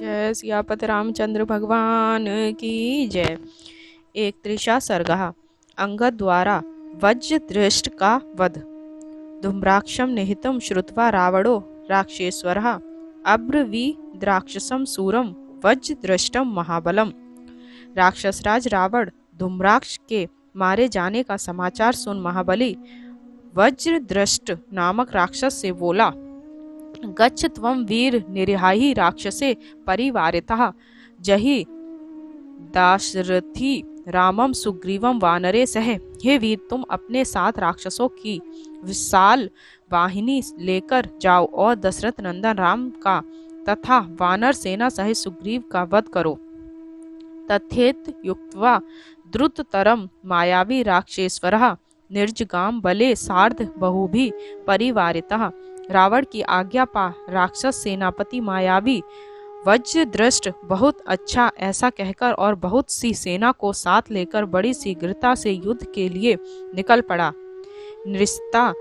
जय सियापति रामचंद्र भगवान की जय। एक त्रिशा सर्गः अंगद द्वारा वज्रदृष्ट का वध। धूम्राक्षं निहितं श्रुत्वा रावणो राक्षसेश्वरः अब्रवीद्राक्षसं सूरं वज्रदृष्टं महाबलम्। राक्षसराज रावण धूम्राक्ष के मारे जाने का समाचार सुन महाबली वज्रदृष्ट नामक राक्षस से बोला, गच्छ त्वं वीर निरिहाहि राक्षसे परिवारितः जहि दाशरथी रामम सुग्रीवम वानरे सह। हे वीर, तुम अपने साथ राक्षसों की विशाल वाहिनी लेकर जाओ और दशरथ नंदन राम का तथा वानर सेना सहित सुग्रीव का वध करो। तथेत युक्त्वा द्रुततरम मायावी राक्षसेश्वरः निर्जगाम बले सार्ध बहुभिः परिवारितः। रावण की आज्ञा पा राक्षस सेनापति मायावी वज्रदृष्ट बहुत अच्छा ऐसा कहकर और बहुत सी सेना को साथ लेकर बड़ी शीघ्रता से युद्ध के लिए निकल पड़ा। नृस्ता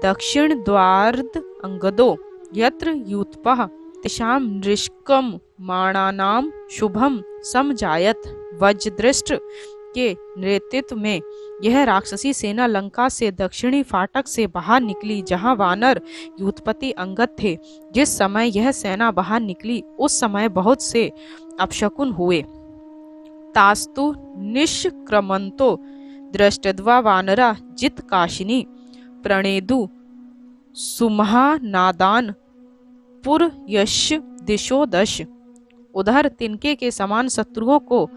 दक्षिण द्वार्द अंगदो यत्र यूथपः तिशाम नृष्कम माणानाम शुभम समजायत। वज्रदृष्ट के नेतृत्व में यह राक्षसी सेना लंका से दक्षिणी फाटक से बाहर निकली, जहां वानर यूथपति अंगद थे। जिस समय यह सेना बाहर निकली उस समय बहुत से अपशकुन हुए। तास्तु निष्क्रमंतो दृष्टद्वा वानरा जित काशिनी प्रणेदु सुमहानादान पुरयश दिशो दश। उधर तिनके के समान शत्रुओं को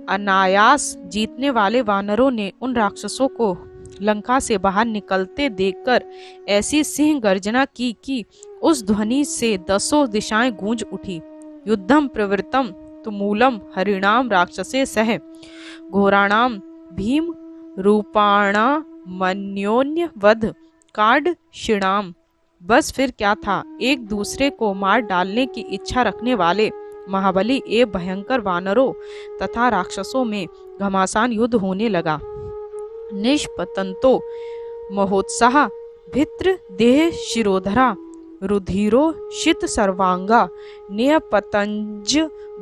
अनायास जीतने वाले वानरों ने उन राक्षसों को लंका से बाहर निकलते देखकर ऐसी सिंह गर्जना की कि उस ध्वनि से दसों दिशाएं गूंज उठी। युद्धम प्रवृत्तम तुमूलम हरिणाम राक्षसे सह घोराणाम भीम रूपाणा मन्योन्य वध काड शिणाम। बस फिर क्या था, एक दूसरे को मार डालने की इच्छा रखने वाले महाबली एवं भयंकर वानरों तथा राक्षसों में घमासान युद्ध होने लगा। निष्पतंतो महोत्साह भित्र देह शिरोधरा रुधिरो शित सर्वांगा नियपतंज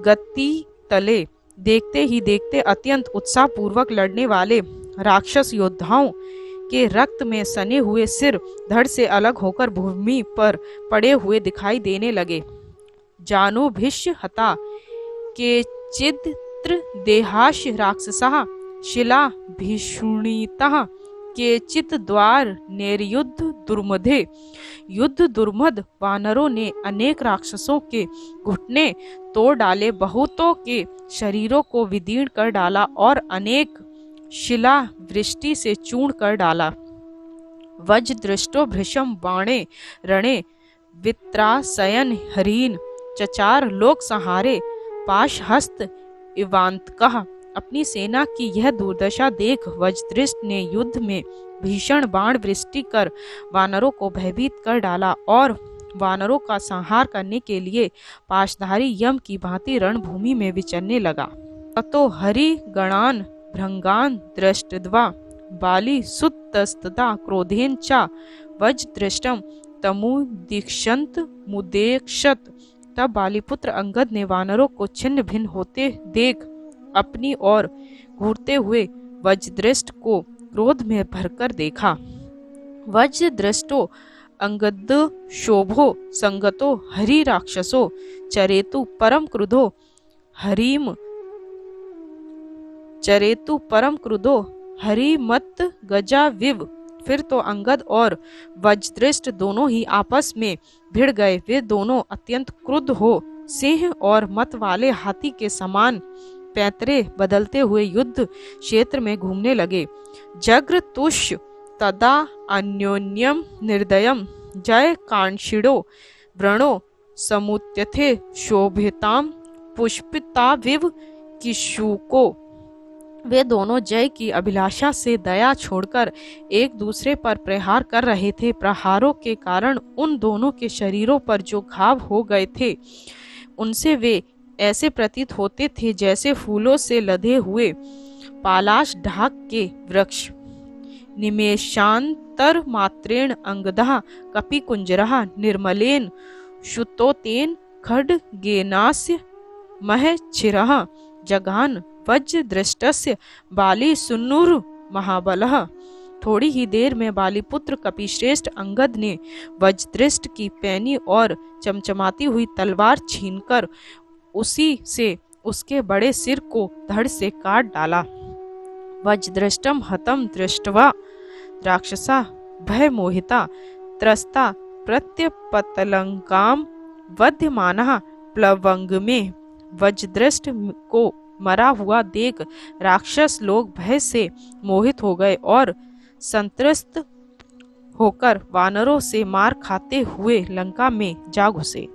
गति तले। देखते ही देखते अत्यंत उत्साह पूर्वक लड़ने वाले राक्षस योद्धाओं के रक्त में सने हुए सिर धड़ से अलग होकर भूमि पर पड़े हुए दिखाई देने लगे। जानो भिष्य हता के चित्र देहाश राक्षसः शिला भीषुणितः के चित द्वार नेर्युद्ध दुर्मधे। युद्ध दुर्मद वानरों ने अनेक राक्षसों के घुटने तोड़ डाले, बहुतों के शरीरों को विदीर्ण कर डाला और अनेक शिला वृष्टि से चूर्ण कर डाला। वज्रदृष्टो भृशम बाणे रणे वित्रासयन हरीन चचार लोक संहारे पाशहस्त इवांतकः। अपनी सेना की यह दुर्दशा देख वज्रदृष्ट ने युद्ध में भीषण बाण वृष्टि कर वानरों को भयभीत कर डाला और वानरों का संहार करने के लिए पाशधारी यम की भांति रणभूमि में विचरने लगा। ततो हरि गणान भृंगान दृष्टद्वा बाली सुतस्तदा क्रोधेन च वज्रदृष्टम तमुदीक्षंत मुदेक्षत। तब बालीपुत्र अंगद ने वानरों को छिन्न भिन्न होते देख अपनी ओर घूरते हुए वज्रदृष्ट को क्रोध में भरकर देखा। वज्रदृष्टो अंगद शोभो संगतो हरि राक्षसो चरेतु परम क्रुधो हरिम चरेतु परम क्रुधो हरिमत गजा विव। फिर तो अंगद और वज्रदृष्ट दोनों ही आपस में भिड़ गए। वे दोनों अत्यंत क्रुद्ध हो सिंह और मत वाले हाथी के समान पैतरे बदलते हुए युद्ध क्षेत्र में घूमने लगे। जग्र तुष तदा अन्योन्यम निर्दयम जय कांक्षिणो व्रणो समुत्यथे शोभिताम पुष्पिताविव किशुको। वे दोनों जय की अभिलाषा से दया छोड़कर एक दूसरे पर प्रहार कर रहे थे। प्रहारों के कारण उन दोनों के शरीरों पर जो घाव हो गए थे उनसे वे ऐसे प्रतीत होते थे जैसे फूलों से लदे हुए पालाश ढाक के वृक्ष। निमेषांतर मात्रेण अंगदः कपिकुंजरः निर्मलेन शुतोतेन खड्गेनास्य मह छिरः जघान वज्रदृष्टस्य बाली सुन्नुर महाबलः। थोड़ी ही देर में बालीपुत्र कपिश्रेष्ठ अंगद ने वज्रदृष्ट की पैनी और चमचमाती हुई तलवार छीनकर उसी से उसके बड़े सिर को धड़ से काट डाला। वज्रदृष्टम हतम दृष्ट्वा राक्षसा भय मोहिता त्रस्ता प्रत्यपतलंकाम वध्यमानः प्लवंग में। वज्रदृष्ट को मरा हुआ देख राक्षस लोग भय से मोहित हो गए और संत्रस्त होकर वानरों से मार खाते हुए लंका में जा घुसे।